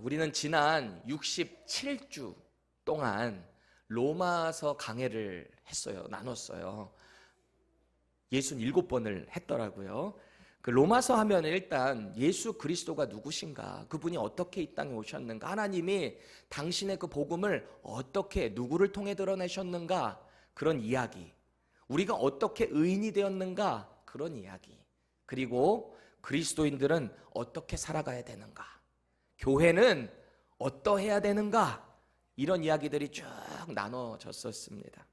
우리는 지난 67주 동안 로마서 강해를 했어요. 나눴어요. 67번을 했더라고요. 그 로마서 하면 일단 예수 그리스도가 누구신가, 그분이 어떻게 이 땅에 오셨는가, 하나님이 당신의 그 복음을 어떻게 누구를 통해 드러내셨는가, 그런 이야기, 우리가 어떻게 의인이 되었는가, 그런 이야기, 그리고 그리스도인들은 어떻게 살아가야 되는가, 교회는 어떠해야 되는가, 이런 이야기들이 쭉 나눠졌었습니다.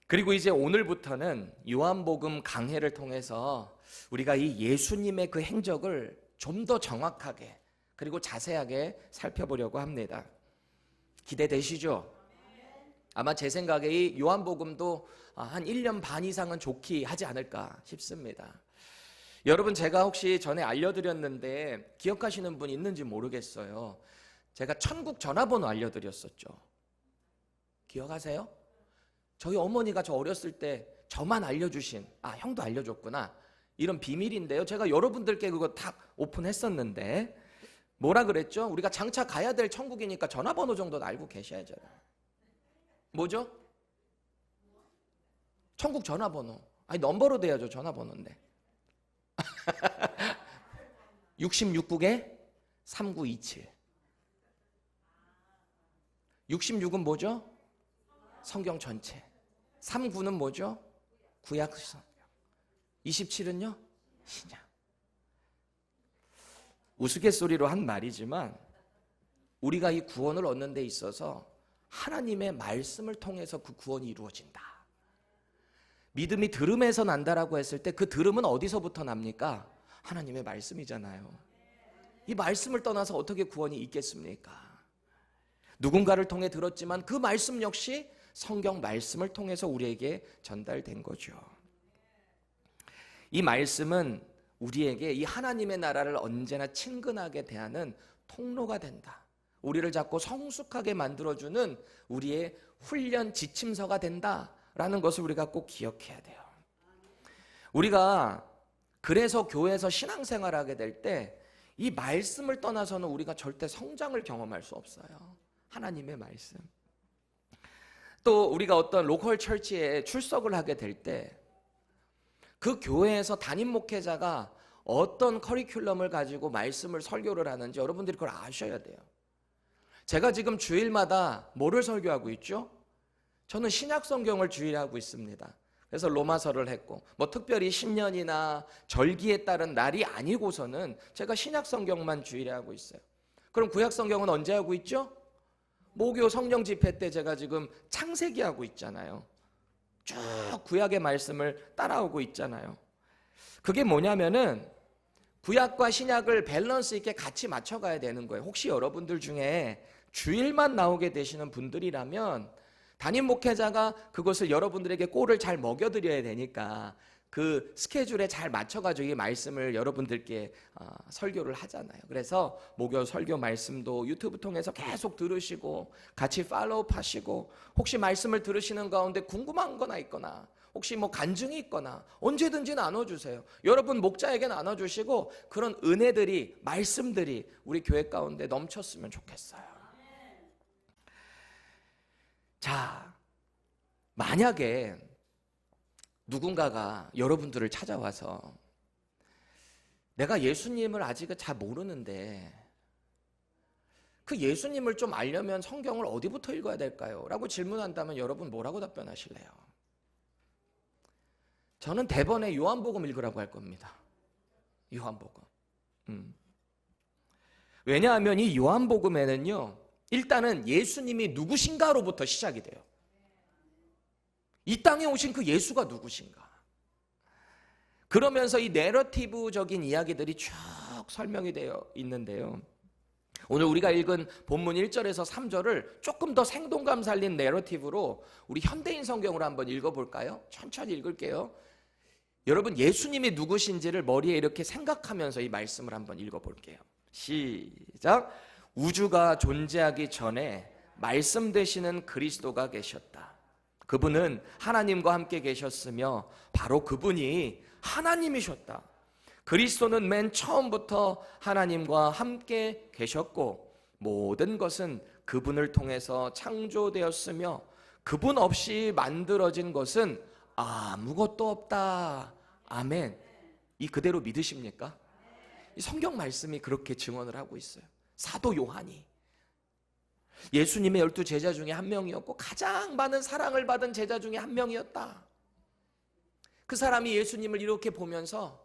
그리고 이제 오늘부터는 요한복음 강해를 통해서 우리가 이 예수님의 그 행적을 좀 더 정확하게 그리고 자세하게 살펴보려고 합니다. 기대되시죠? 아마 제 생각에 이 요한복음도 한 1년 반 이상은 좋게 하지 않을까 싶습니다. 여러분, 제가 혹시 전에 알려드렸는데 기억하시는 분 있는지 모르겠어요. 제가 천국 전화번호 알려드렸었죠. 기억하세요? 저희 어머니가 저 어렸을 때 저만 알려주신, 형도 알려줬구나, 이런 비밀인데요. 제가 여러분들께 그거 다 오픈했었는데 뭐라 그랬죠? 우리가 장차 가야 될 천국이니까 전화번호 정도는 알고 계셔야죠. 뭐죠? 천국 전화번호. 넘버로 돼야죠. 전화번호인데 66국에 3927. 66은 뭐죠? 성경 전체. 39는 뭐죠? 구약 성경. 27은요? 신약. 우스갯소리로 한 말이지만 우리가 이 구원을 얻는 데 있어서 하나님의 말씀을 통해서 그 구원이 이루어진다. 믿음이 들음에서 난다라고 했을 때 그 들음은 어디서부터 납니까? 하나님의 말씀이잖아요. 이 말씀을 떠나서 어떻게 구원이 있겠습니까? 누군가를 통해 들었지만 그 말씀 역시 성경 말씀을 통해서 우리에게 전달된 거죠. 이 말씀은 우리에게 이 하나님의 나라를 언제나 친근하게 대하는 통로가 된다. 우리를 자꾸 성숙하게 만들어주는 우리의 훈련 지침서가 된다라는 것을 우리가 꼭 기억해야 돼요. 우리가 그래서 교회에서 신앙생활하게 될 때 이 말씀을 떠나서는 우리가 절대 성장을 경험할 수 없어요. 하나님의 말씀. 또 우리가 어떤 로컬 처치에 출석을 하게 될 때 그 교회에서 담임 목회자가 어떤 커리큘럼을 가지고 말씀을 설교를 하는지 여러분들이 그걸 아셔야 돼요. 제가 지금 주일마다 뭐를 설교하고 있죠? 저는 신약 성경을 주일에 하고 있습니다. 그래서 로마서를 했고, 특별히 신년이나 절기에 따른 날이 아니고서는 제가 신약 성경만 주일에 하고 있어요. 그럼 구약 성경은 언제 하고 있죠? 모교 성령 집회 때 제가 지금 창세기 하고 있잖아요. 쭉 구약의 말씀을 따라오고 있잖아요. 그게 뭐냐면은 구약과 신약을 밸런스 있게 같이 맞춰가야 되는 거예요. 혹시 여러분들 중에 주일만 나오게 되시는 분들이라면 담임 목회자가 그것을 여러분들에게 꼴을 잘 먹여드려야 되니까 그 스케줄에 잘 맞춰가지고 이 말씀을 여러분들께 설교를 하잖아요. 그래서 목요 설교 말씀도 유튜브 통해서 계속 들으시고 같이 팔로우업 하시고, 혹시 말씀을 들으시는 가운데 궁금한 거나 있거나 혹시 간증이 있거나 언제든지 나눠주세요. 여러분 목자에게 나눠주시고 그런 은혜들이, 말씀들이 우리 교회 가운데 넘쳤으면 좋겠어요. 자, 만약에 누군가가 여러분들을 찾아와서 내가 예수님을 아직은 잘 모르는데 그 예수님을 좀 알려면 성경을 어디부터 읽어야 될까요? 라고 질문한다면 여러분 뭐라고 답변하실래요? 저는 대번에 요한복음 읽으라고 할 겁니다. 요한복음. 왜냐하면 이 요한복음에는요, 일단은 예수님이 누구신가로부터 시작이 돼요. 이 땅에 오신 그 예수가 누구신가? 그러면서 이 내러티브적인 이야기들이 쭉 설명이 되어 있는데요. 오늘 우리가 읽은 본문 1절에서 3절을 조금 더 생동감 살린 내러티브로 우리 현대인 성경으로 한번 읽어볼까요? 천천히 읽을게요. 여러분, 예수님이 누구신지를 머리에 이렇게 생각하면서 이 말씀을 한번 읽어볼게요. 시작. 우주가 존재하기 전에 말씀 되시는 그리스도가 계셨다. 그분은 하나님과 함께 계셨으며 바로 그분이 하나님이셨다. 그리스도는 맨 처음부터 하나님과 함께 계셨고 모든 것은 그분을 통해서 창조되었으며 그분 없이 만들어진 것은 아무것도 없다. 아멘. 이 그대로 믿으십니까? 이 성경 말씀이 그렇게 증언을 하고 있어요. 사도 요한이 예수님의 12 제자 중에 한 명이었고 가장 많은 사랑을 받은 제자 중에 한 명이었다. 그 사람이 예수님을 이렇게 보면서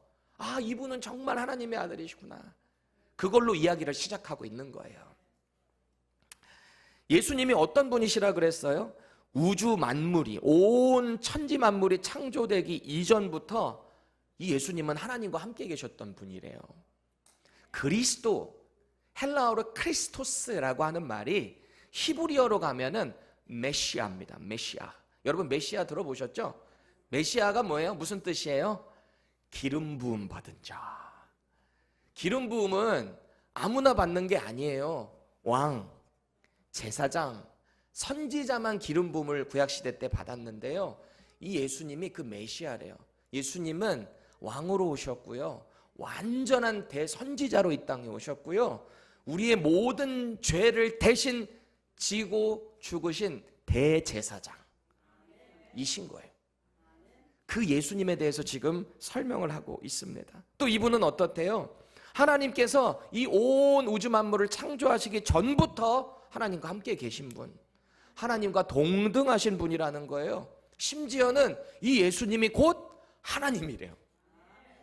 이분은 정말 하나님의 아들이시구나. 그걸로 이야기를 시작하고 있는 거예요. 예수님이 어떤 분이시라 그랬어요? 우주 만물이, 온 천지 만물이 창조되기 이전부터 이 예수님은 하나님과 함께 계셨던 분이래요. 그리스도, 헬라어로 크리스토스라고 하는 말이 히브리어로 가면은 메시아입니다. 메시아. 여러분 메시아 들어보셨죠? 메시아가 뭐예요? 무슨 뜻이에요? 기름 부음 받은 자. 기름 부음은 아무나 받는 게 아니에요. 왕, 제사장, 선지자만 기름 부음을 구약시대 때 받았는데요. 이 예수님이 그 메시아래요. 예수님은 왕으로 오셨고요. 완전한 대선지자로 이 땅에 오셨고요. 우리의 모든 죄를 대신 지고 죽으신 대제사장이신 거예요. 그 예수님에 대해서 지금 설명을 하고 있습니다. 또 이분은 어떻대요? 하나님께서 이 온 우주 만물을 창조하시기 전부터 하나님과 함께 계신 분, 하나님과 동등하신 분이라는 거예요. 심지어는 이 예수님이 곧 하나님이래요.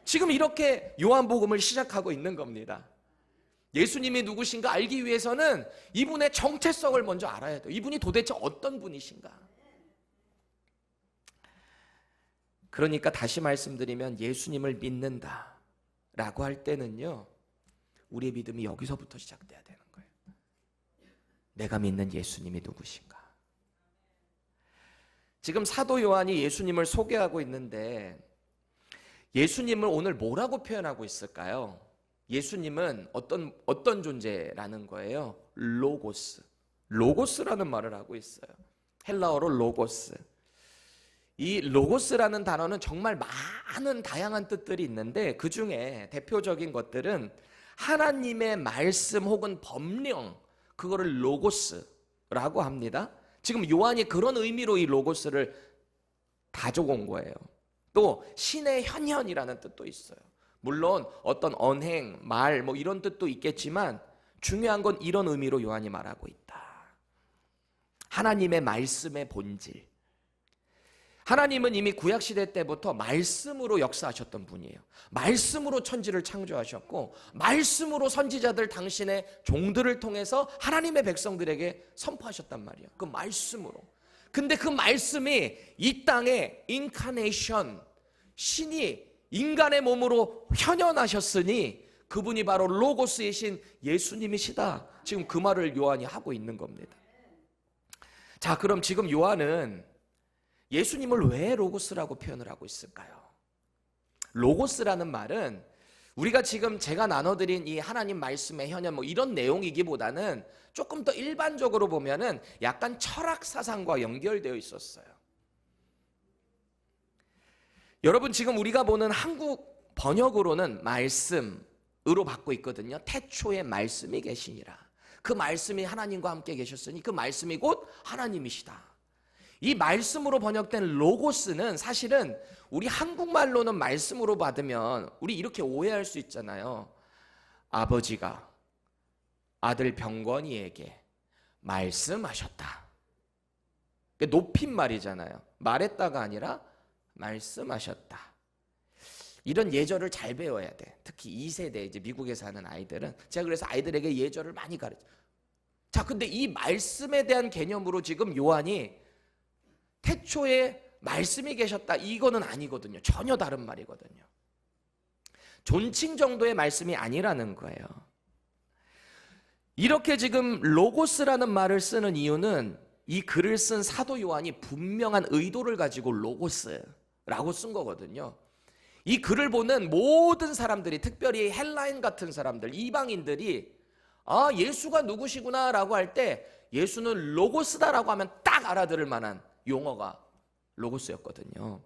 지금 이렇게 요한복음을 시작하고 있는 겁니다. 예수님이 누구신가 알기 위해서는 이분의 정체성을 먼저 알아야 돼요. 이분이 도대체 어떤 분이신가? 그러니까 다시 말씀드리면 예수님을 믿는다 라고 할 때는요, 우리의 믿음이 여기서부터 시작돼야 되는 거예요. 내가 믿는 예수님이 누구신가? 지금 사도 요한이 예수님을 소개하고 있는데 예수님을 오늘 뭐라고 표현하고 있을까요? 예수님은 어떤 존재라는 거예요? 로고스. 로고스라는 말을 하고 있어요. 헬라어로 로고스. 이 로고스라는 단어는 정말 많은 다양한 뜻들이 있는데 그 중에 대표적인 것들은 하나님의 말씀 혹은 법령, 그거를 로고스라고 합니다. 지금 요한이 그런 의미로 이 로고스를 다 적어온 거예요. 또 신의 현현이라는 뜻도 있어요. 물론 어떤 언행, 말 뭐 이런 뜻도 있겠지만 중요한 건 이런 의미로 요한이 말하고 있다. 하나님의 말씀의 본질. 하나님은 이미 구약시대 때부터 말씀으로 역사하셨던 분이에요. 말씀으로 천지를 창조하셨고 말씀으로 선지자들 당신의 종들을 통해서 하나님의 백성들에게 선포하셨단 말이에요. 그 말씀으로. 근데 그 말씀이 이 땅에 인카네이션, 신이 인간의 몸으로 현현하셨으니 그분이 바로 로고스이신 예수님이시다. 지금 그 말을 요한이 하고 있는 겁니다. 자, 그럼 지금 요한은 예수님을 왜 로고스라고 표현을 하고 있을까요? 로고스라는 말은 우리가 지금 제가 나눠드린 이 하나님 말씀의 현현 뭐 이런 내용이기보다는 조금 더 일반적으로 보면은 약간 철학 사상과 연결되어 있었어요. 여러분 지금 우리가 보는 한국 번역으로는 말씀으로 받고 있거든요. 태초에 말씀이 계시니라. 그 말씀이 하나님과 함께 계셨으니 그 말씀이 곧 하나님이시다. 이 말씀으로 번역된 로고스는 사실은 우리 한국말로는 말씀으로 받으면 우리 이렇게 오해할 수 있잖아요. 아버지가 아들 병건이에게 말씀하셨다. 높임말이잖아요. 말했다가 아니라 말씀하셨다. 이런 예절을 잘 배워야 돼. 특히 2세대 이제 미국에 사는 아이들은 제가 그래서 아이들에게 예절을 많이 가르쳐요. 자, 근데 이 말씀에 대한 개념으로 지금 요한이 태초에 말씀이 계셨다 이거는 아니거든요. 전혀 다른 말이거든요. 존칭 정도의 말씀이 아니라는 거예요. 이렇게 지금 로고스라는 말을 쓰는 이유는 이 글을 쓴 사도 요한이 분명한 의도를 가지고 로고스라고 쓴 거거든요. 이 글을 보는 모든 사람들이, 특별히 헬라인 같은 사람들, 이방인들이 예수가 누구시구나 라고 할 때 예수는 로고스다라고 하면 딱 알아들을 만한 용어가 로고스였거든요.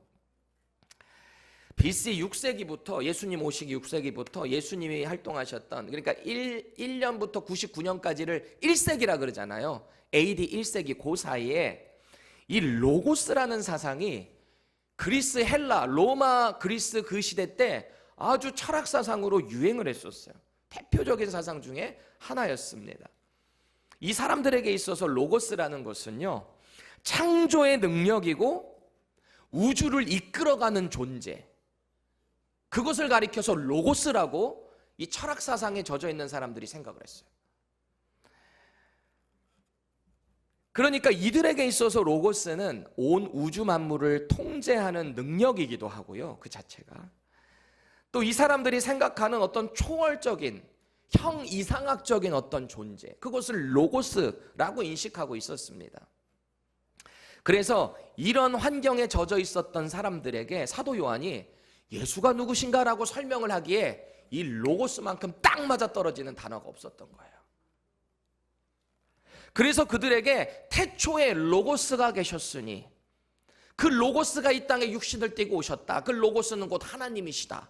BC 6세기부터 예수님 오시기 6세기부터 예수님이 활동하셨던, 그러니까 1년부터 99년까지를 1세기라 그러잖아요. AD 1세기 그 사이에 이 로고스라는 사상이 그리스, 헬라, 로마, 그리스 그 시대 때 아주 철학 사상으로 유행을 했었어요. 대표적인 사상 중에 하나였습니다. 이 사람들에게 있어서 로고스라는 것은요, 창조의 능력이고 우주를 이끌어가는 존재, 그것을 가리켜서 로고스라고 이 철학 사상에 젖어 있는 사람들이 생각을 했어요. 그러니까 이들에게 있어서 로고스는 온 우주 만물을 통제하는 능력이기도 하고요, 그 자체가. 또 이 사람들이 생각하는 어떤 초월적인 형이상학적인 어떤 존재, 그것을 로고스라고 인식하고 있었습니다. 그래서 이런 환경에 젖어 있었던 사람들에게 사도 요한이 예수가 누구신가라고 설명을 하기에 이 로고스만큼 딱 맞아떨어지는 단어가 없었던 거예요. 그래서 그들에게 태초에 로고스가 계셨으니 그 로고스가 이 땅에 육신을 띠고 오셨다, 그 로고스는 곧 하나님이시다,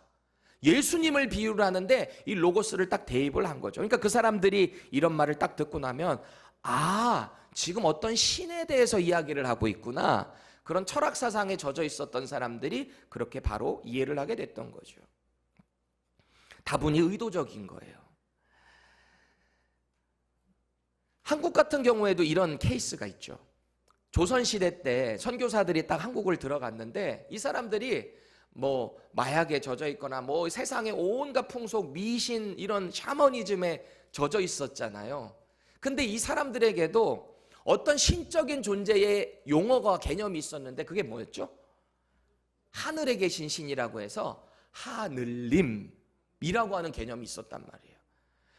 예수님을 비유를 하는데 이 로고스를 딱 대입을 한 거죠. 그러니까 그 사람들이 이런 말을 딱 듣고 나면, 아, 지금 어떤 신에 대해서 이야기를 하고 있구나, 그런 철학 사상에 젖어 있었던 사람들이 그렇게 바로 이해를 하게 됐던 거죠. 다분히 의도적인 거예요. 한국 같은 경우에도 이런 케이스가 있죠. 조선시대 때 선교사들이 딱 한국을 들어갔는데 이 사람들이 뭐 마약에 젖어 있거나 뭐 세상의 온갖 풍속, 미신, 이런 샤머니즘에 젖어 있었잖아요. 근데 이 사람들에게도 어떤 신적인 존재의 용어가, 개념이 있었는데 그게 뭐였죠? 하늘에 계신 신이라고 해서 하늘님이라고 하는 개념이 있었단 말이에요.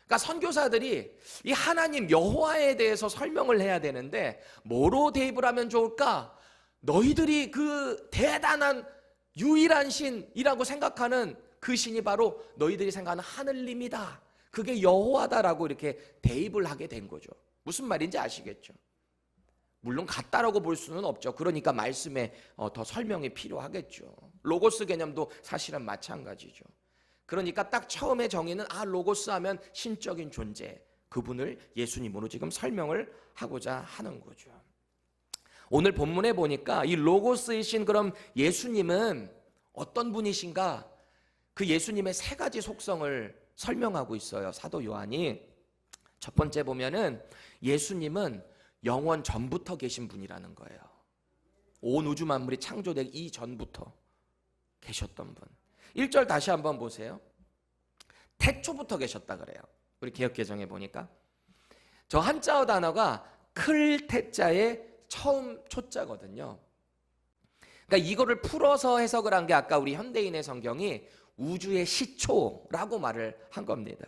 그러니까 선교사들이 이 하나님 여호와에 대해서 설명을 해야 되는데 뭐로 대입을 하면 좋을까? 너희들이 그 대단한 유일한 신이라고 생각하는 그 신이 바로 너희들이 생각하는 하늘님이다, 그게 여호와다라고 이렇게 대입을 하게 된 거죠. 무슨 말인지 아시겠죠? 물론 같다라고 볼 수는 없죠. 그러니까 말씀에 더 설명이 필요하겠죠. 로고스 개념도 사실은 마찬가지죠. 그러니까 딱 처음에 정의는, 아, 로고스 하면 신적인 존재, 그분을 예수님으로 지금 설명을 하고자 하는 거죠. 오늘 본문에 보니까 이 로고스이신 그럼 예수님은 어떤 분이신가? 그 예수님의 세 가지 속성을 설명하고 있어요, 사도 요한이. 첫 번째 보면은 예수님은 영원 전부터 계신 분이라는 거예요. 온 우주 만물이 창조되기 이전부터 계셨던 분. 1절 다시 한번 보세요. 태초부터 계셨다 그래요. 우리 개역개정에 보니까 저 한자어 단어가 클 태자의 처음 초자거든요. 그러니까 이거를 풀어서 해석을 한 게 아까 우리 현대인의 성경이 우주의 시초라고 말을 한 겁니다.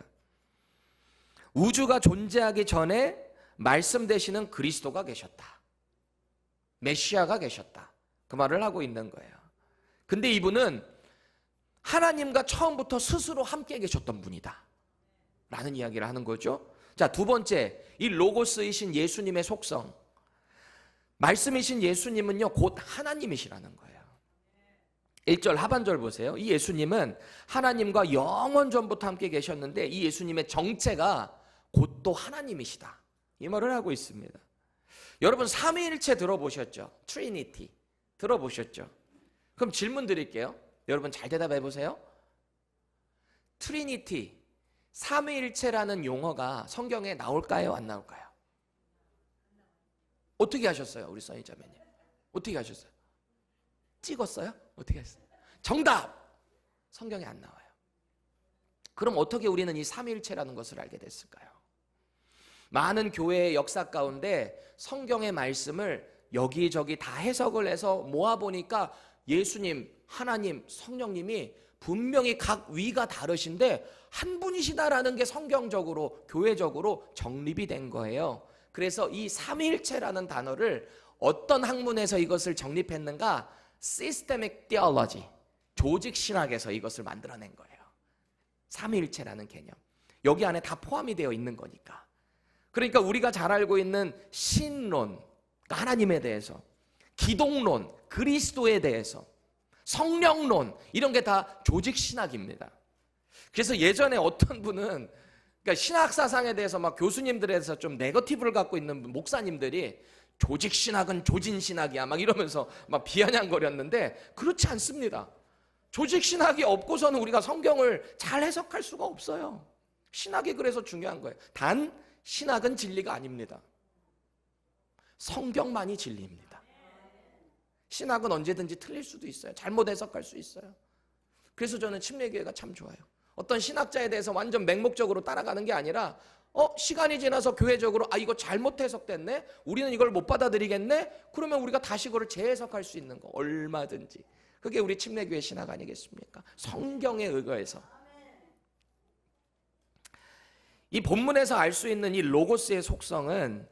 우주가 존재하기 전에 말씀 되시는 그리스도가 계셨다, 메시아가 계셨다, 그 말을 하고 있는 거예요. 근데 이분은 하나님과 처음부터 스스로 함께 계셨던 분이다 라는 이야기를 하는 거죠. 자, 두 번째, 이 로고스이신 예수님의 속성, 말씀이신 예수님은요 곧 하나님이시라는 거예요. 1절 하반절 보세요. 이 예수님은 하나님과 영원 전부터 함께 계셨는데 이 예수님의 정체가 곧 또 하나님이시다, 이 말을 하고 있습니다. 여러분 삼위일체 들어보셨죠? 트리니티 들어보셨죠? 그럼 질문 드릴게요. 여러분 잘 대답해 보세요. 트리니티, 삼위일체라는 용어가 성경에 나올까요, 안 나올까요? 어떻게 하셨어요, 우리 써니자매님? 어떻게 하셨어요? 찍었어요? 어떻게 했어요? 정답! 성경에 안 나와요. 그럼 어떻게 우리는 이 삼위일체라는 것을 알게 됐을까요? 많은 교회의 역사 가운데 성경의 말씀을 여기저기 다 해석을 해서 모아보니까 예수님, 하나님, 성령님이 분명히 각 위가 다르신데 한 분이시다라는 게 성경적으로, 교회적으로 정립이 된 거예요. 그래서 이 삼위일체라는 단어를 어떤 학문에서 이것을 정립했는가? Systemic Theology, 조직신학에서 이것을 만들어낸 거예요. 삼위일체라는 개념. 여기 안에 다 포함이 되어 있는 거니까. 그러니까 우리가 잘 알고 있는 신론, 하나님에 대해서, 기독론, 그리스도에 대해서, 성령론 이런 게 다 조직신학입니다. 그래서 예전에 어떤 분은 그러니까 신학사상에 대해서 막 교수님들에서 좀 네거티브를 갖고 있는 목사님들이 조직신학은 조진신학이야 막 이러면서 막 비아냥거렸는데 그렇지 않습니다. 조직신학이 없고서는 우리가 성경을 잘 해석할 수가 없어요. 신학이 그래서 중요한 거예요. 단 신학은 진리가 아닙니다. 성경만이 진리입니다. 신학은 언제든지 틀릴 수도 있어요. 잘못 해석할 수 있어요. 그래서 저는 침례교회가 참 좋아요. 어떤 신학자에 대해서 완전 맹목적으로 따라가는 게 아니라 시간이 지나서 교회적으로 이거 잘못 해석됐네? 우리는 이걸 못 받아들이겠네? 그러면 우리가 다시 그걸 재해석할 수 있는 거 얼마든지. 그게 우리 침례교회 신학 아니겠습니까? 성경에 의거해서. 이 본문에서 알 수 있는 이 로고스의 속성은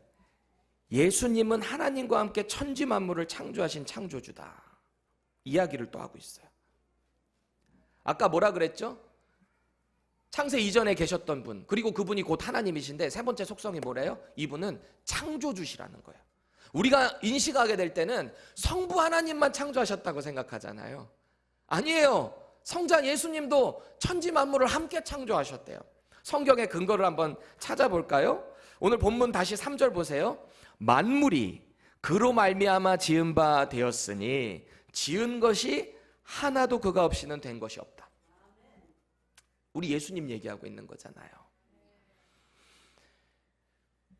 예수님은 하나님과 함께 천지 만물을 창조하신 창조주다. 이야기를 또 하고 있어요. 아까 뭐라 그랬죠? 창세 이전에 계셨던 분, 그리고 그분이 곧 하나님이신데 세 번째 속성이 뭐래요? 이분은 창조주시라는 거예요. 우리가 인식하게 될 때는 성부 하나님만 창조하셨다고 생각하잖아요. 아니에요. 성자 예수님도 천지 만물을 함께 창조하셨대요. 성경의 근거를 한번 찾아볼까요? 오늘 본문 다시 3절 보세요. 만물이 그로 말미암아 지은 바 되었으니 지은 것이 하나도 그가 없이는 된 것이 없다. 우리 예수님 얘기하고 있는 거잖아요.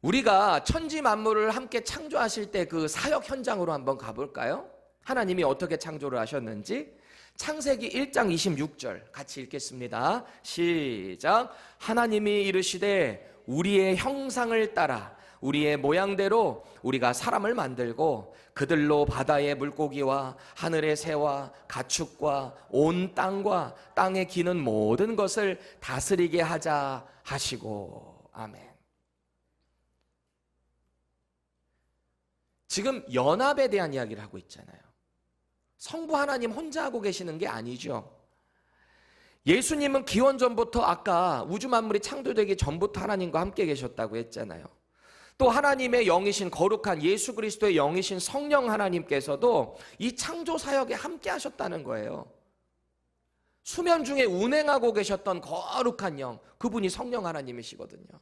우리가 천지 만물을 함께 창조하실 때 그 사역 현장으로 한번 가볼까요? 하나님이 어떻게 창조를 하셨는지. 창세기 1장 26절 같이 읽겠습니다. 시작. 하나님이 이르시되 우리의 형상을 따라 우리의 모양대로 우리가 사람을 만들고 그들로 바다의 물고기와 하늘의 새와 가축과 온 땅과 땅에 기는 모든 것을 다스리게 하자 하시고. 아멘. 지금 연합에 대한 이야기를 하고 있잖아요. 성부 하나님 혼자 하고 계시는 게 아니죠. 예수님은 기원전부터 아까 우주 만물이 창조되기 전부터 하나님과 함께 계셨다고 했잖아요. 또 하나님의 영이신 거룩한 예수 그리스도의 영이신 성령 하나님께서도 이 창조 사역에 함께 하셨다는 거예요. 수면 중에 운행하고 계셨던 거룩한 영, 그분이 성령 하나님이시거든요.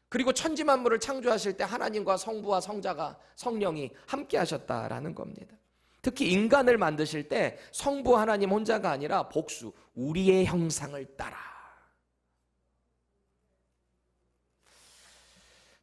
그리고 천지 만물을 창조하실 때 하나님과 성부와 성자가 성령이 함께 하셨다라는 겁니다. 특히 인간을 만드실 때 성부 하나님 혼자가 아니라 복수, 우리의 형상을 따라.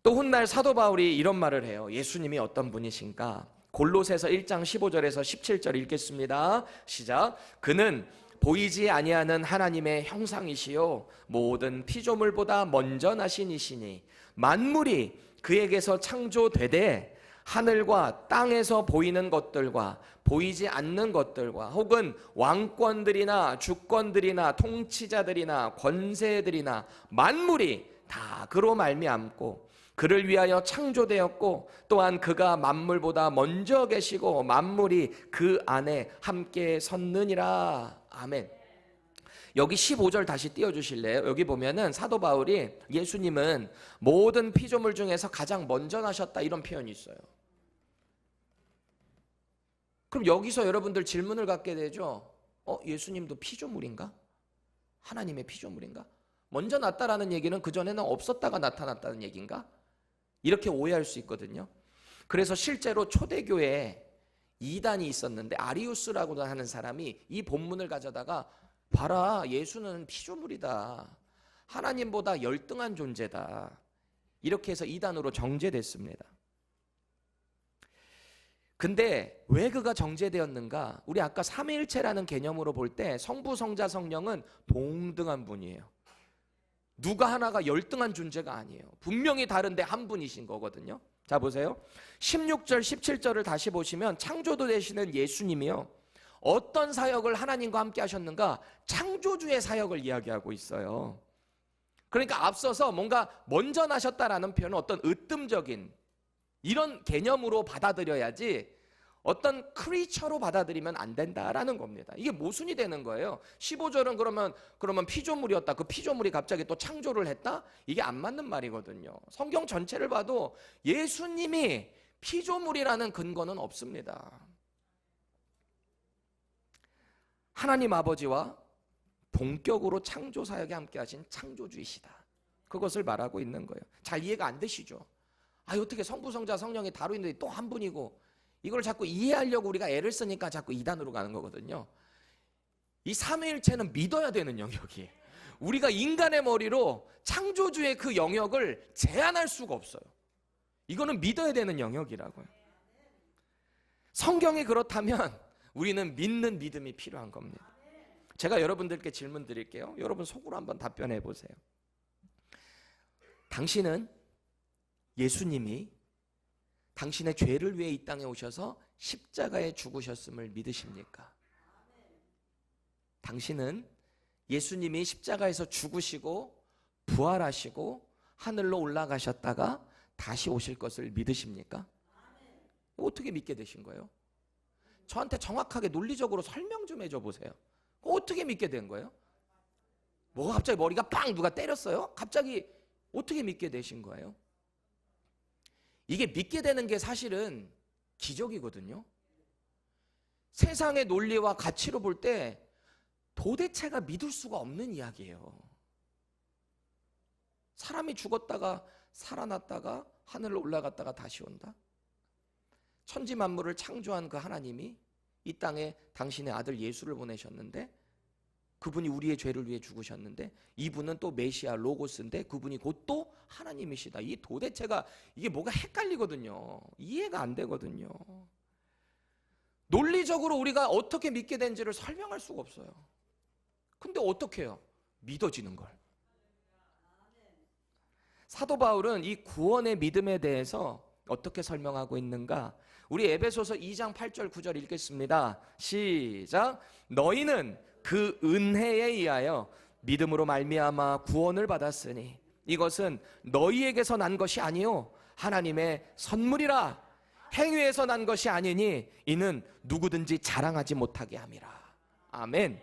또 훗날 사도 바울이 이런 말을 해요. 예수님이 어떤 분이신가? 골로새서 1장 15절에서 17절 읽겠습니다. 시작. 그는 보이지 아니하는 하나님의 형상이시요 모든 피조물보다 먼저 나신 이시니 만물이 그에게서 창조되되 하늘과 땅에서 보이는 것들과 보이지 않는 것들과 혹은 왕권들이나 주권들이나 통치자들이나 권세들이나 만물이 다 그로 말미암고 그를 위하여 창조되었고 또한 그가 만물보다 먼저 계시고 만물이 그 안에 함께 섰느니라. 아멘. 여기 15절 다시 띄워주실래요? 여기 보면은 사도 바울이 예수님은 모든 피조물 중에서 가장 먼저 나셨다 이런 표현이 있어요. 그럼 여기서 여러분들 질문을 갖게 되죠. 예수님도 피조물인가? 하나님의 피조물인가? 먼저 났다라는 얘기는 그전에는 없었다가 나타났다는 얘기인가? 이렇게 오해할 수 있거든요. 그래서 실제로 초대교회에 이단이 있었는데 아리우스라고 하는 사람이 이 본문을 가져다가 봐라, 예수는 피조물이다, 하나님보다 열등한 존재다, 이렇게 해서 이단으로 정죄됐습니다. 근데 왜 그가 정죄되었는가? 우리 아까 삼위일체라는 개념으로 볼 때 성부, 성자, 성령은 동등한 분이에요. 누가 하나가 열등한 존재가 아니에요. 분명히 다른데 한 분이신 거거든요. 자 보세요. 16절 17절을 다시 보시면 창조도 되시는 예수님이요, 어떤 사역을 하나님과 함께 하셨는가? 창조주의 사역을 이야기하고 있어요. 그러니까 앞서서 뭔가 먼저 나셨다라는 표현은 어떤 으뜸적인 이런 개념으로 받아들여야지 어떤 크리처로 받아들이면 안 된다라는 겁니다. 이게 모순이 되는 거예요. 15절은 그러면 피조물이었다. 그 피조물이 갑자기 또 창조를 했다? 이게 안 맞는 말이거든요. 성경 전체를 봐도 예수님이 피조물이라는 근거는 없습니다. 하나님 아버지와 본격으로 창조 사역에 함께 하신 창조주이시다. 그것을 말하고 있는 거예요. 잘 이해가 안 되시죠? 어떻게 성부, 성자, 성령이 다루는데 또 한 분이고, 이걸 자꾸 이해하려고 우리가 애를 쓰니까 자꾸 이단으로 가는 거거든요. 이 삼위일체는 믿어야 되는 영역이에요. 우리가 인간의 머리로 창조주의 그 영역을 제한할 수가 없어요. 이거는 믿어야 되는 영역이라고요. 성경이 그렇다면 우리는 믿는 믿음이 필요한 겁니다. 제가 여러분들께 질문 드릴게요. 여러분 속으로 한번 답변해 보세요. 당신은 예수님이 당신의 죄를 위해 이 땅에 오셔서 십자가에 죽으셨음을 믿으십니까? 당신은 예수님이 십자가에서 죽으시고 부활하시고 하늘로 올라가셨다가 다시 오실 것을 믿으십니까? 어떻게 믿게 되신 거예요? 저한테 정확하게 논리적으로 설명 좀 해줘 보세요. 어떻게 믿게 된 거예요? 뭐가 갑자기 머리가 빵 누가 때렸어요? 갑자기 어떻게 믿게 되신 거예요? 이게 믿게 되는 게 사실은 기적이거든요. 세상의 논리와 가치로 볼 때 도대체가 믿을 수가 없는 이야기예요. 사람이 죽었다가 살아났다가 하늘로 올라갔다가 다시 온다? 천지 만물을 창조한 그 하나님이 이 땅에 당신의 아들 예수를 보내셨는데, 그분이 우리의 죄를 위해 죽으셨는데, 이분은 또 메시아 로고스인데 그분이 곧 또 하나님이시다. 이 도대체가 이게 뭐가 헷갈리거든요. 이해가 안 되거든요. 논리적으로 우리가 어떻게 믿게 된지를 설명할 수가 없어요. 근데 어떻게 해요? 믿어지는 걸. 사도 바울은 이 구원의 믿음에 대해서 어떻게 설명하고 있는가? 우리 에베소서 2장 8절 9절 읽겠습니다. 시작. 너희는 그 은혜에 의하여 믿음으로 말미암아 구원을 받았으니 이것은 너희에게서 난 것이 아니요 하나님의 선물이라. 행위에서 난 것이 아니니 이는 누구든지 자랑하지 못하게 함이라. 아멘.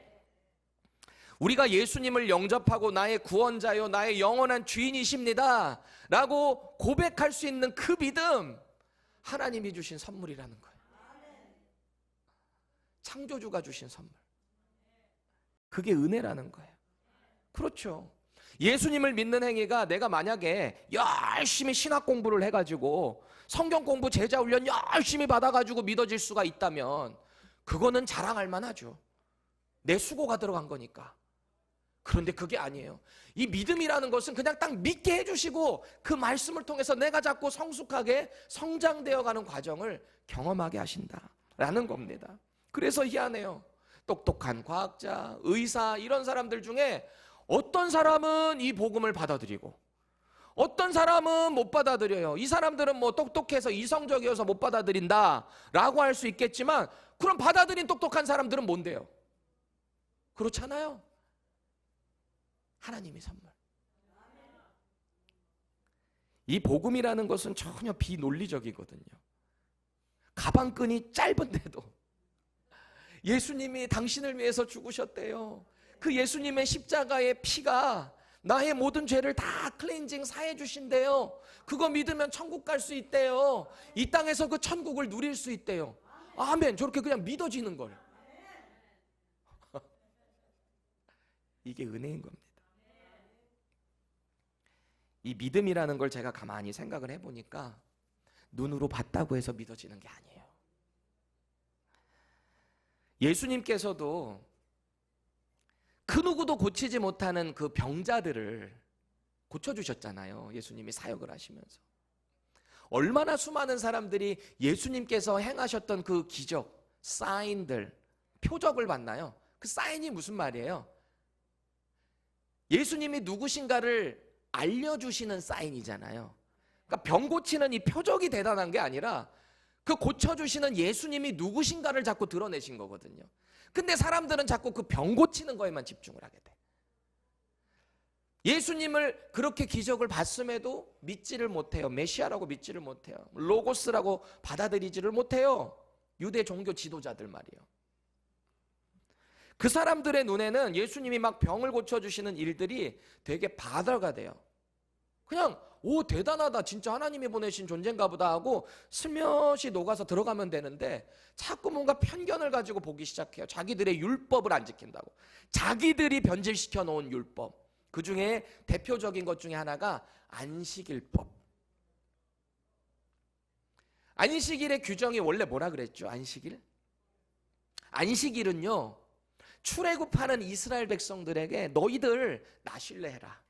우리가 예수님을 영접하고 나의 구원자요 나의 영원한 주인이십니다 라고 고백할 수 있는 그 믿음, 하나님이 주신 선물이라는 거예요. 창조주가 주신 선물. 그게 은혜라는 거예요. 그렇죠. 예수님을 믿는 행위가 내가 만약에 열심히 신학 공부를 해가지고 성경 공부 제자 훈련 열심히 받아가지고 믿어질 수가 있다면 그거는 자랑할 만하죠. 내 수고가 들어간 거니까. 그런데 그게 아니에요. 이 믿음이라는 것은 그냥 딱 믿게 해주시고 그 말씀을 통해서 내가 자꾸 성숙하게 성장되어가는 과정을 경험하게 하신다라는 겁니다. 그래서 희한해요. 똑똑한 과학자, 의사 이런 사람들 중에 어떤 사람은 이 복음을 받아들이고 어떤 사람은 못 받아들여요. 이 사람들은 뭐 똑똑해서 이성적이어서 못 받아들인다 라고 할 수 있겠지만, 그럼 받아들인 똑똑한 사람들은 뭔데요? 그렇잖아요. 하나님의 선물. 이 복음이라는 것은 전혀 비논리적이거든요. 가방끈이 짧은데도 예수님이 당신을 위해서 죽으셨대요. 그 예수님의 십자가의 피가 나의 모든 죄를 다 클렌징 사해 주신대요. 그거 믿으면 천국 갈 수 있대요. 이 땅에서 그 천국을 누릴 수 있대요. 아멘. 저렇게 그냥 믿어지는 걸. 이게 은혜인 겁니다. 이 믿음이라는 걸 제가 가만히 생각을 해보니까 눈으로 봤다고 해서 믿어지는 게 아니에요. 예수님께서도 그 누구도 고치지 못하는 그 병자들을 고쳐주셨잖아요. 예수님이 사역을 하시면서. 얼마나 수많은 사람들이 예수님께서 행하셨던 그 기적, 사인들, 표적을 봤나요? 그 사인이 무슨 말이에요? 예수님이 누구신가를 알려주시는 사인이잖아요. 그러니까 병 고치는 이 표적이 대단한 게 아니라 그 고쳐주시는 예수님이 누구신가를 자꾸 드러내신 거거든요. 근데 사람들은 자꾸 그 병 고치는 거에만 집중을 하게 돼. 예수님을 그렇게 기적을 봤음에도 믿지를 못해요. 메시아라고 믿지를 못해요. 로고스라고 받아들이지를 못해요. 유대 종교 지도자들 말이에요. 그 사람들의 눈에는 예수님이 막 병을 고쳐주시는 일들이 되게 바다가 돼요. 그냥 오 대단하다 진짜 하나님이 보내신 존재인가 보다 하고 슬며시 녹아서 들어가면 되는데 자꾸 뭔가 편견을 가지고 보기 시작해요. 자기들의 율법을 안 지킨다고. 자기들이 변질시켜 놓은 율법. 그 중에 대표적인 것 중에 하나가 안식일법. 안식일의 규정이 원래 뭐라 그랬죠? 안식일? 안식일은요, 출애굽하는 이스라엘 백성들에게 너희들 나 신뢰해라.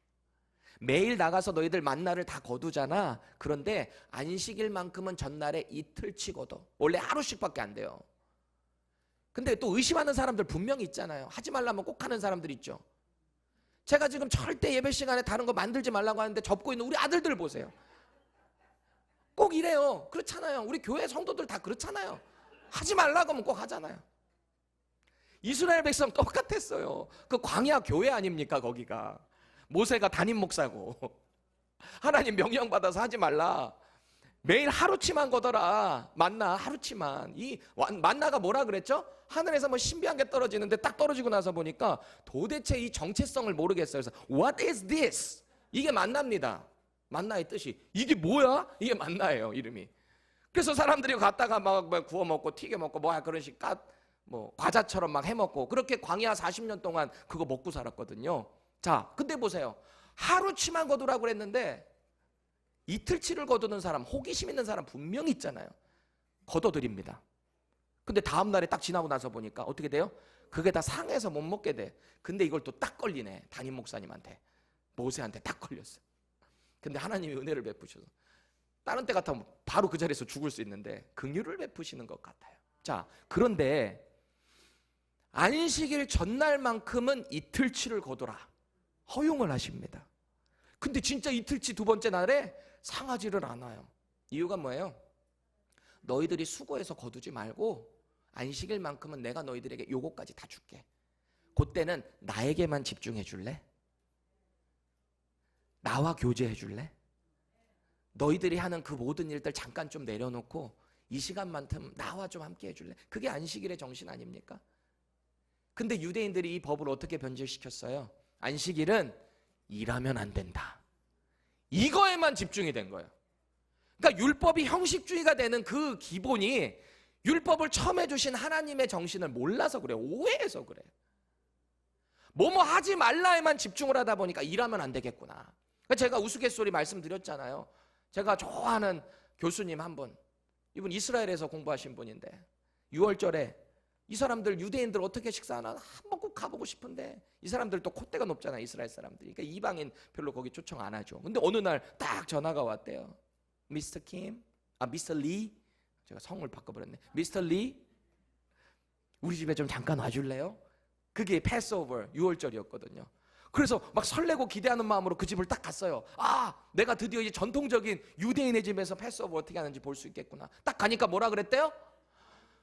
매일 나가서 너희들 만나를 다 거두잖아. 그런데 안식일만큼은 전날에 이틀치 거둬. 원래 하루씩밖에 안 돼요. 근데 또 의심하는 사람들 분명히 있잖아요. 하지 말라면 꼭 하는 사람들 있죠. 제가 지금 절대 예배 시간에 다른 거 만들지 말라고 하는데 접고 있는 우리 아들들 보세요. 꼭 이래요. 그렇잖아요. 우리 교회 성도들 다 그렇잖아요. 하지 말라고 하면 꼭 하잖아요. 이스라엘 백성 똑같았어요. 그 광야 교회 아닙니까 거기가. 모세가 담임 목사고 하나님 명령 받아서 하지 말라. 매일 하루치만 거더라. 만나 하루치만. 이 만나가 뭐라 그랬죠? 하늘에서 뭐 신비한 게 떨어지는데 딱 떨어지고 나서 보니까 도대체 이 정체성을 모르겠어요. 그래서 What is this? 이게 만나입니다. 만나의 뜻이 이게 뭐야? 이게 만나예요 이름이. 그래서 사람들이 갔다가 막 구워 먹고 튀겨 먹고 뭐 그런 식 뭐 과자처럼 막 해 먹고 그렇게 광야 40년 동안 그거 먹고 살았거든요. 자, 근데 보세요. 하루치만 거두라고 그랬는데 이틀치를 거두는 사람, 호기심 있는 사람 분명히 있잖아요. 거둬드립니다. 근데 다음 날에 딱 지나고 나서 보니까 어떻게 돼요? 그게 다 상해서 못 먹게 돼. 근데 이걸 또 딱 걸리네. 담임 목사님한테, 모세한테 딱 걸렸어. 근데 하나님이 은혜를 베푸셔서 다른 때 같으면 바로 그 자리에서 죽을 수 있는데 긍휼을 베푸시는 것 같아요. 자, 그런데 안식일 전날만큼은 이틀치를 거둬라 허용을 하십니다. 근데 진짜 이틀치 두 번째 날에 상하지를 않아요. 이유가 뭐예요? 너희들이 수고해서 거두지 말고 안식일만큼은 내가 너희들에게 요거까지 다 줄게. 그때는 나에게만 집중해 줄래? 나와 교제해 줄래? 너희들이 하는 그 모든 일들 잠깐 좀 내려놓고 이 시간만큼 나와 좀 함께 해줄래? 그게 안식일의 정신 아닙니까? 근데 유대인들이 이 법을 어떻게 변질시켰어요? 안식일은 일하면 안 된다. 이거에만 집중이 된 거예요. 그러니까 율법이 형식주의가 되는 그 기본이 율법을 처음 해주신 하나님의 정신을 몰라서 그래요. 오해해서 그래요. 뭐뭐 하지 말라에만 집중을 하다 보니까 일하면 안 되겠구나. 그러니까 제가 우스갯소리 말씀드렸잖아요. 제가 좋아하는 교수님 한 분, 이분 이스라엘에서 공부하신 분인데 6월절에 이 사람들 유대인들 어떻게 식사하나 한번 꼭 가보고 싶은데 이 사람들 또 콧대가 높잖아요. 이스라엘 사람들이. 그러니까 이방인 별로 거기 초청 안 하죠. 근데 어느 날 딱 전화가 왔대요. 미스터 킴, 미스터 리, 제가 성을 바꿔버렸네. 미스터 리, 우리 집에 좀 잠깐 와줄래요? 그게 패스오버 6월절이었거든요. 그래서 막 설레고 기대하는 마음으로 그 집을 딱 갔어요. 내가 드디어 이 전통적인 유대인의 집에서 패스오버 어떻게 하는지 볼 수 있겠구나. 딱 가니까 뭐라 그랬대요?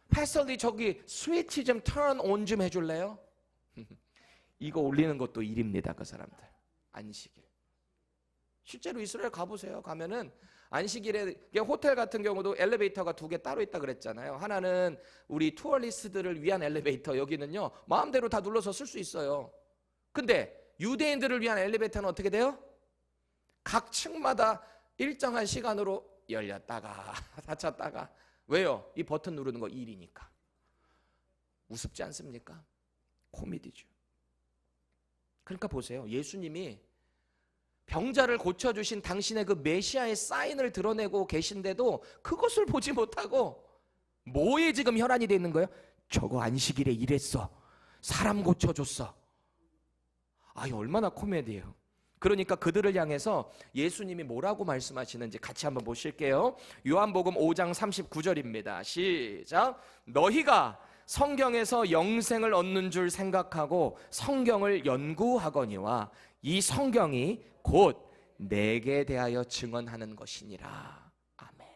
패스리 저기 스위치 좀 턴 온 좀 해줄래요? 이거 올리는 것도 일입니다. 그 사람들. 안식일. 실제로 이스라엘 가보세요. 가면은 안식일에 호텔 같은 경우도 엘리베이터가 2개 따로 있다 그랬잖아요. 하나는 우리 투어리스트들을 위한 엘리베이터, 여기는요 마음대로 다 눌러서 쓸 수 있어요. 근데 유대인들을 위한 엘리베이터는 어떻게 돼요? 각 층마다 일정한 시간으로 열렸다가 닫혔다가. 왜요? 이 버튼 누르는 거 일이니까. 우습지 않습니까? 코미디죠. 그러니까 보세요. 예수님이 병자를 고쳐주신 당신의 그 메시아의 사인을 드러내고 계신데도 그것을 보지 못하고 뭐에 지금 혈안이 돼 있는 거예요? 저거 안식일에 일했어. 사람 고쳐줬어. 이 얼마나 코미디예요. 그러니까 그들을 향해서 예수님이 뭐라고 말씀하시는지 같이 한번 보실게요. 요한복음 5장 39절입니다. 시작. 너희가 성경에서 영생을 얻는 줄 생각하고 성경을 연구하거니와 이 성경이 곧 내게 대하여 증언하는 것이니라. 아멘.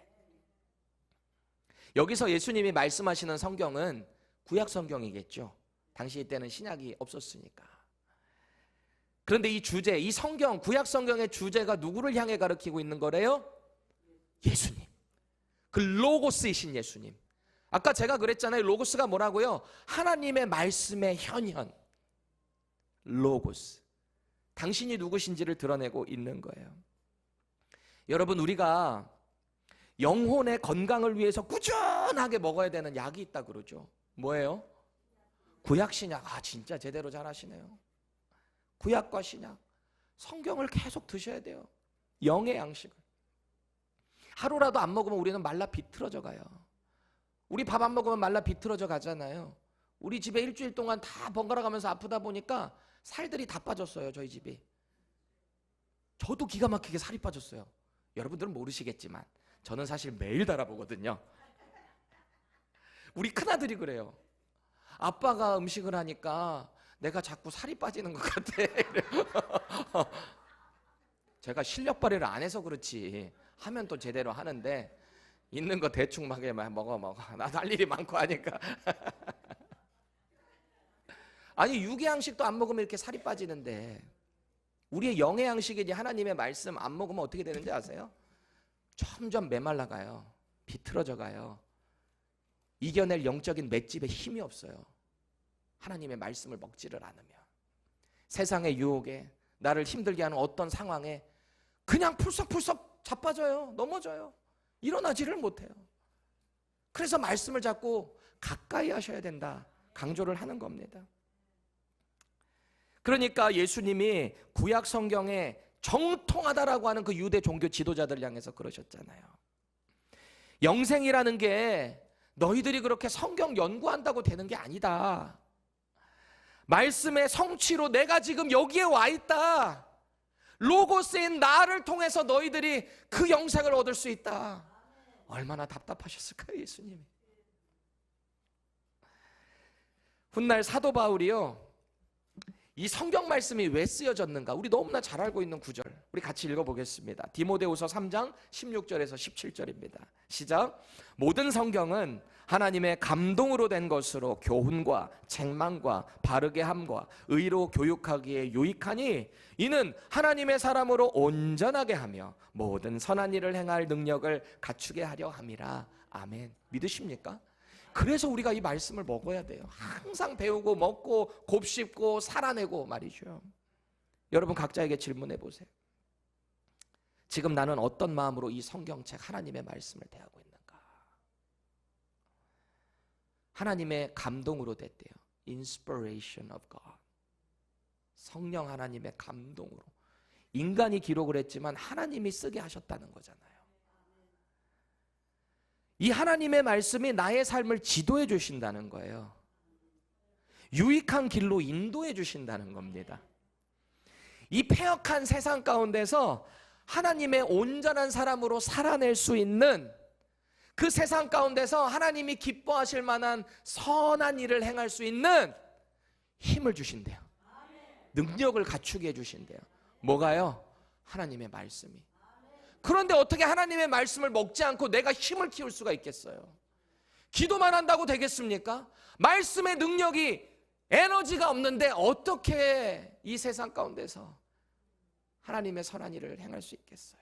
여기서 예수님이 말씀하시는 성경은 구약 성경이겠죠. 당시 때는 신약이 없었으니까. 그런데 이 주제, 이 성경, 구약 성경의 주제가 누구를 향해 가리키고 있는 거래요? 예수님. 그 로고스이신 예수님. 아까 제가 그랬잖아요. 로고스가 뭐라고요? 하나님의 말씀의 현현. 로고스. 당신이 누구신지를 드러내고 있는 거예요. 여러분, 우리가 영혼의 건강을 위해서 꾸준하게 먹어야 되는 약이 있다 그러죠. 뭐예요? 구약 신약. 아, 진짜 제대로 잘 하시네요. 구약과 신약, 성경을 계속 드셔야 돼요. 영의 양식을. 하루라도 안 먹으면 우리는 말라 비틀어져 가요. 우리 밥 안 먹으면 말라 비틀어져 가잖아요. 우리 집에 일주일 동안 다 번갈아 가면서 아프다 보니까 살들이 다 빠졌어요. 저희 집이. 저도 기가 막히게 살이 빠졌어요. 여러분들은 모르시겠지만 저는 사실 매일 달아보거든요. 우리 큰아들이 그래요. 아빠가 음식을 하니까 내가 자꾸 살이 빠지는 것 같아. 제가 실력 발휘를 안 해서 그렇지, 하면 또 제대로 하는데 있는 거 대충 막 먹어. 나도 할 일이 많고 하니까. 아니, 육의 양식도 안 먹으면 이렇게 살이 빠지는데 우리의 영의 양식이지 하나님의 말씀 안 먹으면 어떻게 되는지 아세요? 점점 메말라가요. 비틀어져 가요. 이겨낼 영적인 맷집에 힘이 없어요. 하나님의 말씀을 먹지를 않으면. 세상의 유혹에, 나를 힘들게 하는 어떤 상황에 그냥 풀썩풀썩 자빠져요. 넘어져요. 일어나지를 못해요. 그래서 말씀을 자꾸 가까이 하셔야 된다 강조를 하는 겁니다. 그러니까 예수님이 구약 성경에 정통하다라고 하는 그 유대 종교 지도자들 향해서 그러셨잖아요. 영생이라는 게 너희들이 그렇게 성경 연구한다고 되는 게 아니다. 말씀의 성취로 내가 지금 여기에 와 있다. 로고스인 나를 통해서 너희들이 그 영생을 얻을 수 있다. 얼마나 답답하셨을까요, 예수님이. 훗날 사도 바울이요, 이 성경 말씀이 왜 쓰여졌는가 우리 너무나 잘 알고 있는 구절, 우리 같이 읽어보겠습니다. 디모데후서 3장 16절에서 17절입니다. 시작. 모든 성경은 하나님의 감동으로 된 것으로 교훈과 책망과 바르게 함과 의로 교육하기에 유익하니 이는 하나님의 사람으로 온전하게 하며 모든 선한 일을 행할 능력을 갖추게 하려 함이라. 아멘. 믿으십니까? 그래서 우리가 이 말씀을 먹어야 돼요. 항상 배우고 먹고 곱씹고 살아내고 말이죠. 여러분 각자에게 질문해 보세요. 지금 나는 어떤 마음으로 이 성경책 하나님의 말씀을 대하고 있는가? 하나님의 감동으로 됐대요. Inspiration of God. 성령 하나님의 감동으로. 인간이 기록을 했지만 하나님이 쓰게 하셨다는 거잖아요. 이 하나님의 말씀이 나의 삶을 지도해 주신다는 거예요. 유익한 길로 인도해 주신다는 겁니다. 이 패역한 세상 가운데서 하나님의 온전한 사람으로 살아낼 수 있는, 그 세상 가운데서 하나님이 기뻐하실 만한 선한 일을 행할 수 있는 힘을 주신대요. 능력을 갖추게 해주신대요. 뭐가요? 하나님의 말씀이. 그런데 어떻게 하나님의 말씀을 먹지 않고 내가 힘을 키울 수가 있겠어요? 기도만 한다고 되겠습니까? 말씀의 능력이, 에너지가 없는데 어떻게 이 세상 가운데서 하나님의 선한 일을 행할 수 있겠어요?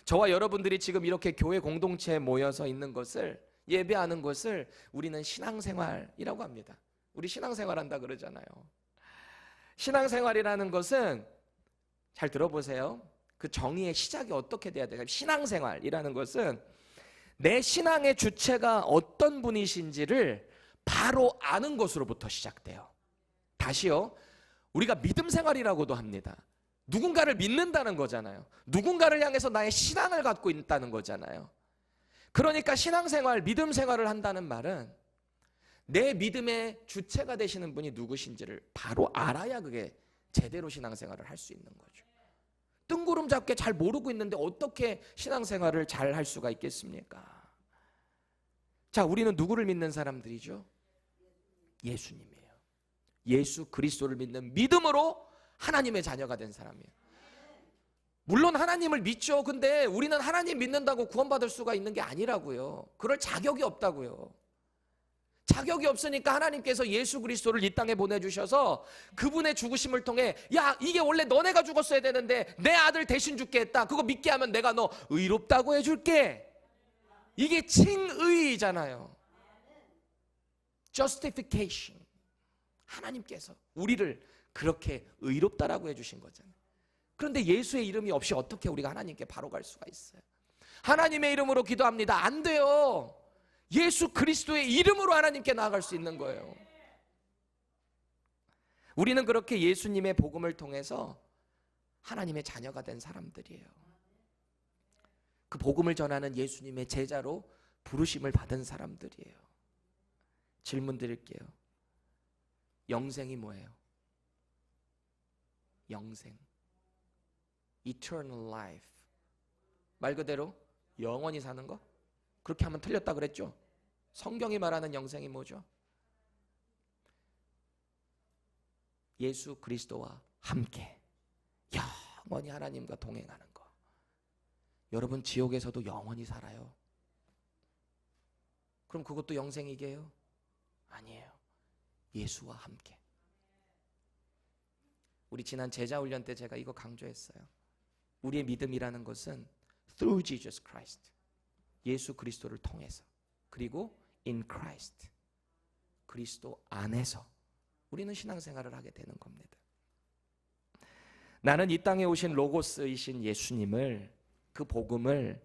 저와 여러분들이 지금 이렇게 교회 공동체에 모여서 있는 것을, 예배하는 것을 우리는 신앙생활이라고 합니다. 우리 신앙생활한다 그러잖아요. 신앙생활이라는 것은, 잘 들어보세요. 그 정의의 시작이 어떻게 돼야 돼요? 신앙생활이라는 것은 내 신앙의 주체가 어떤 분이신지를 바로 아는 것으로부터 시작돼요. 다시요. 우리가 믿음 생활이라고도 합니다. 누군가를 믿는다는 거잖아요. 누군가를 향해서 나의 신앙을 갖고 있다는 거잖아요. 그러니까 신앙생활, 믿음 생활을 한다는 말은 내 믿음의 주체가 되시는 분이 누구신지를 바로 알아야 그게 제대로 신앙생활을 할 수 있는 거죠. 뜬구름 잡게 잘 모르고 있는데 어떻게 신앙생활을 잘 할 수가 있겠습니까? 자, 우리는 누구를 믿는 사람들이죠? 예수님이에요. 예수 그리스도를 믿는 믿음으로 하나님의 자녀가 된 사람이에요. 물론 하나님을 믿죠. 근데 우리는 하나님 믿는다고 구원받을 수가 있는 게 아니라고요. 그럴 자격이 없다고요. 자격이 없으니까 하나님께서 예수 그리스도를 이 땅에 보내주셔서 그분의 죽으심을 통해, 야, 이게 원래 너네가 죽었어야 되는데 내 아들 대신 죽게 했다. 그거 믿게 하면 내가 너 의롭다고 해줄게. 이게 칭의잖아요. Justification. 하나님께서 우리를 그렇게 의롭다라고 해주신 거잖아요. 그런데 예수의 이름이 없이 어떻게 우리가 하나님께 바로 갈 수가 있어요? 하나님의 이름으로 기도합니다. 안 돼요. 예수 그리스도의 이름으로 하나님께 나아갈 수 있는 거예요. 우리는 그렇게 예수님의 복음을 통해서 하나님의 자녀가 된 사람들이에요. 그 복음을 전하는 예수님의 제자로 부르심을 받은 사람들이에요. 질문 드릴게요. 영생이 뭐예요? 영생. Eternal life. 말 그대로 영원히 사는 거? 그렇게 하면 틀렸다 그랬죠? 성경이 말하는 영생이 뭐죠? 예수 그리스도와 함께 영원히 하나님과 동행하는 거. 여러분 지옥에서도 영원히 살아요. 그럼 그것도 영생이게요? 아니에요. 예수와 함께. 우리 지난 제자훈련 때 제가 이거 강조했어요. 우리의 믿음이라는 것은 through Jesus Christ, 예수 그리스도를 통해서, 그리고 in Christ, 그리스도 안에서 우리는 신앙생활을 하게 되는 겁니다. 나는 이 땅에 오신 로고스이신 예수님을, 그 복음을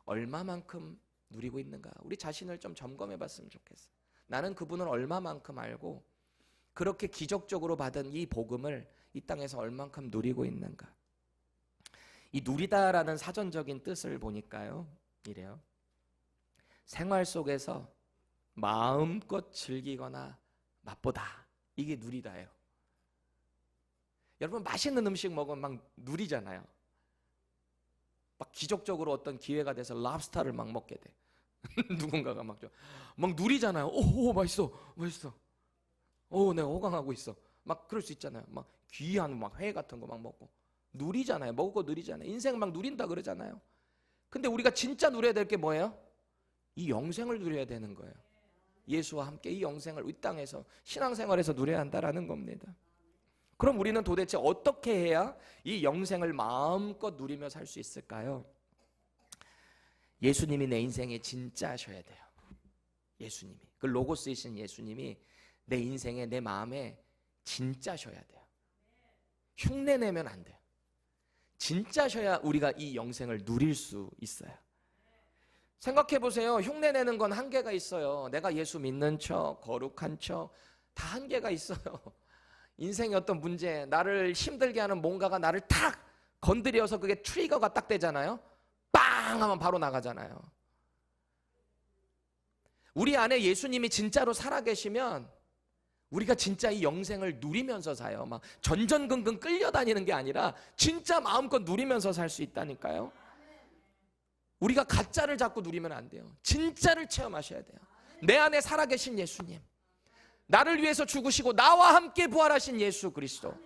얼마만큼 누리고 있는가? 우리 자신을 좀 점검해 봤으면 좋겠어요. 나는 그분을 얼마만큼 알고 그렇게 기적적으로 받은 이 복음을 이 땅에서 얼만큼 누리고 있는가? 이 누리다라는 사전적인 뜻을 보니까요, 이래요. 생활 속에서 마음껏 즐기거나 맛보다, 이게 누리다예요. 여러분 맛있는 음식 먹으면 막 누리잖아요. 막 기적적으로 어떤 기회가 돼서 랍스타를 막 먹게 돼. 누군가가 막 누리잖아요. 오 맛있어, 맛있어. 오 내가 호강하고 있어. 막 그럴 수 있잖아요. 막 귀한 막 회 같은 거 막 먹고 누리잖아요. 먹고 누리잖아요. 인생 막 누린다 그러잖아요. 근데 우리가 진짜 누려야 될 게 뭐예요? 이 영생을 누려야 되는 거예요. 예수와 함께 이 영생을 이 땅에서 신앙생활에서 누려야 한다라는 겁니다. 그럼 우리는 도대체 어떻게 해야 이 영생을 마음껏 누리며 살 수 있을까요? 예수님이 내 인생에 진짜셔야 돼요. 예수님이, 그 로고스이신 예수님이 내 인생에, 내 마음에 진짜셔야 돼요. 흉내내면 안 돼요. 진짜셔야 우리가 이 영생을 누릴 수 있어요. 생각해 보세요. 흉내내는 건 한계가 있어요. 내가 예수 믿는 척, 거룩한 척, 다 한계가 있어요. 인생의 어떤 문제, 나를 힘들게 하는 뭔가가 나를 탁 건드려서 그게 트리거가 딱 되잖아요. 빵 하면 바로 나가잖아요. 우리 안에 예수님이 진짜로 살아계시면 우리가 진짜 이 영생을 누리면서 사요. 막 전전긍긍 끌려다니는 게 아니라 진짜 마음껏 누리면서 살 수 있다니까요. 우리가 가짜를 자꾸 누리면 안 돼요. 진짜를 체험하셔야 돼요. 내 안에 살아계신 예수님, 나를 위해서 죽으시고 나와 함께 부활하신 예수 그리스도,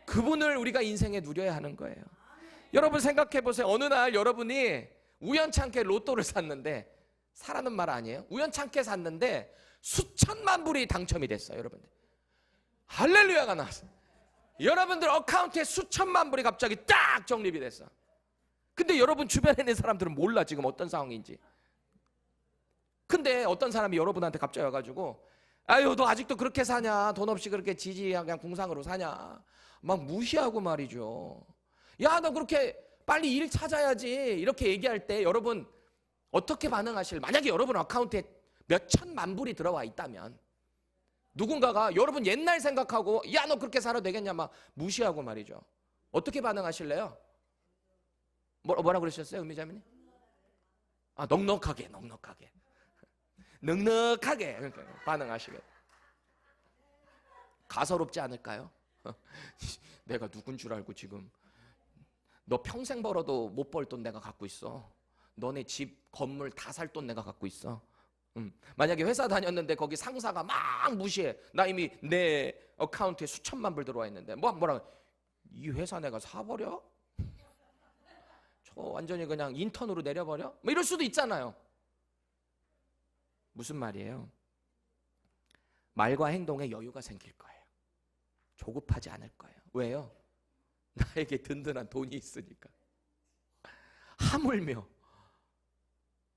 그분을 우리가 인생에 누려야 하는 거예요. 여러분 생각해 보세요. 어느 날 여러분이 우연찮게 로또를 샀는데, 사라는 말 아니에요? 우연찮게 샀는데 수천만 불이 당첨이 됐어요. 여러분들 할렐루야가 나왔어요. 여러분들 어카운트에 수천만 불이 갑자기 딱 적립이 됐어. 근데 여러분 주변에 있는 사람들은 몰라 지금 어떤 상황인지. 근데 어떤 사람이 여러분한테 갑자기 와가지고, 아유 너 아직도 그렇게 사냐, 돈 없이 그렇게 지지하게 그냥 궁상으로 사냐, 막 무시하고 말이죠. 야 너 그렇게 빨리 일 찾아야지, 이렇게 얘기할 때 여러분 어떻게 반응하실? 만약에 여러분 어카운트에 몇 천만 불이 들어와 있다면 누군가가 여러분 옛날 생각하고 야 너 그렇게 살아도 되겠냐 막 무시하고 말이죠. 어떻게 반응하실래요? 뭐라 그러셨어요, 은미자매님? 아, 넉넉하게 넉넉하게 반응하시겠다. 가소롭지 않을까요? 내가 누군 줄 알고 지금 너 평생 벌어도 못 벌 돈 내가 갖고 있어. 너네 집 건물 다 살 돈 내가 갖고 있어. 만약에 회사 다녔는데 거기 상사가 막 무시해. 나 이미 내 어카운트에 수천만 불 들어와 있는데 뭐라 이 회사 내가 사버려? 저 완전히 그냥 인턴으로 내려버려? 뭐 이럴 수도 있잖아요. 무슨 말이에요? 말과 행동에 여유가 생길 거예요. 조급하지 않을 거예요. 왜요? 나에게 든든한 돈이 있으니까. 하물며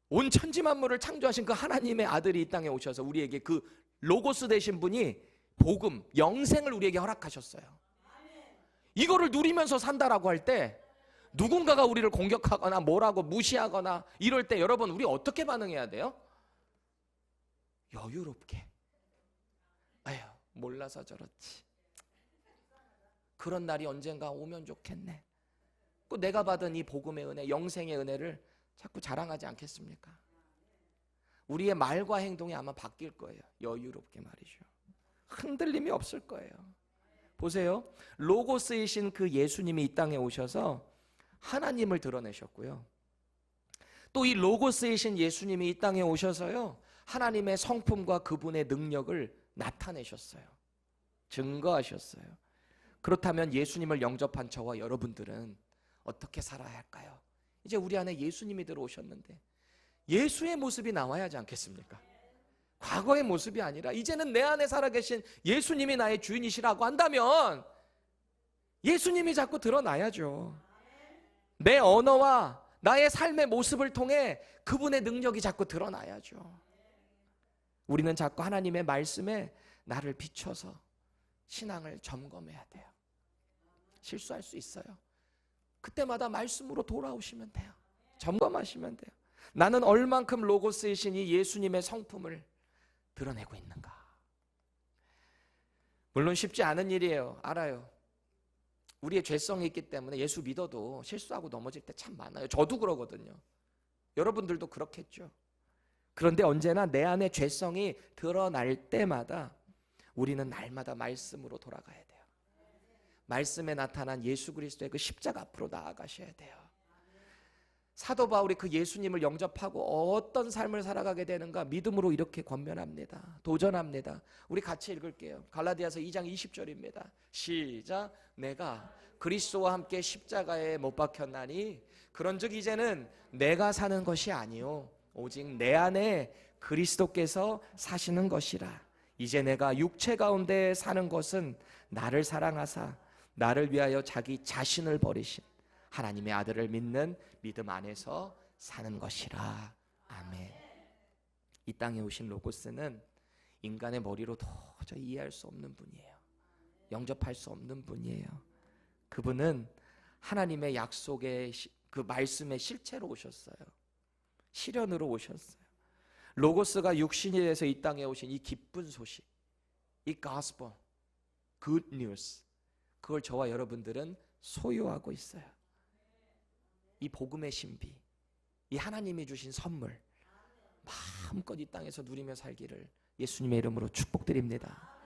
온 천지 만물을 창조하신 그 하나님의 아들이 이 땅에 오셔서 우리에게 그 로고스 되신 분이 복음, 영생을 우리에게 허락하셨어요. 이거를 누리면서 산다라고 할 때 누군가가 우리를 공격하거나 뭐라고 무시하거나 이럴 때 여러분 우리 어떻게 반응해야 돼요? 여유롭게. 아휴, 몰라서 저렇지. 그런 날이 언젠가 오면 좋겠네. 내가 받은 이 복음의 은혜, 영생의 은혜를 자꾸 자랑하지 않겠습니까? 우리의 말과 행동이 아마 바뀔 거예요. 여유롭게 말이죠. 흔들림이 없을 거예요. 보세요. 로고스이신 그 예수님이 이 땅에 오셔서 하나님을 드러내셨고요. 또 이 로고스이신 예수님이 이 땅에 오셔서요, 하나님의 성품과 그분의 능력을 나타내셨어요. 증거하셨어요. 그렇다면 예수님을 영접한 저와 여러분들은 어떻게 살아야 할까요? 이제 우리 안에 예수님이 들어오셨는데 예수의 모습이 나와야 하지 않겠습니까? 과거의 모습이 아니라 이제는 내 안에 살아계신 예수님이 나의 주인이시라고 한다면 예수님이 자꾸 드러나야죠. 내 언어와 나의 삶의 모습을 통해 그분의 능력이 자꾸 드러나야죠. 우리는 자꾸 하나님의 말씀에 나를 비춰서 신앙을 점검해야 돼요. 실수할 수 있어요. 그때마다 말씀으로 돌아오시면 돼요. 점검하시면 돼요. 나는 얼만큼 로고스이신 이 예수님의 성품을 드러내고 있는가. 물론 쉽지 않은 일이에요. 알아요. 우리의 죄성이 있기 때문에 예수 믿어도 실수하고 넘어질 때 참 많아요. 저도 그러거든요. 여러분들도 그렇겠죠. 그런데 언제나 내 안에 죄성이 드러날 때마다 우리는 날마다 말씀으로 돌아가야 돼요. 말씀에 나타난 예수 그리스도의 그 십자가 앞으로 나아가셔야 돼요. 사도 바울이 그 예수님을 영접하고 어떤 삶을 살아가게 되는가 믿음으로 이렇게 권면합니다. 도전합니다. 우리 같이 읽을게요. 갈라디아서 2장 20절입니다. 시작. 내가 그리스도와 함께 십자가에 못 박혔나니 그런즉 이제는 내가 사는 것이 아니요 오직 내 안에 그리스도께서 사시는 것이라. 이제 내가 육체 가운데 사는 것은 나를 사랑하사 나를 위하여 자기 자신을 버리신 하나님의 아들을 믿는 믿음 안에서 사는 것이라. 아멘. 이 땅에 오신 로고스는 인간의 머리로 도저히 이해할 수 없는 분이에요. 영접할 수 없는 분이에요. 그분은 하나님의 약속의 그 말씀의 실체로 오셨어요. 실현으로 오셨어요. 로고스가 육신이 돼서 이 땅에 오신 이 기쁜 소식, 이 gospel, good news, 그걸 저와 여러분들은 소유하고 있어요. 이 복음의 신비, 이 하나님이 주신 선물 마음껏 이 땅에서 누리며 살기를 예수님의 이름으로 축복드립니다.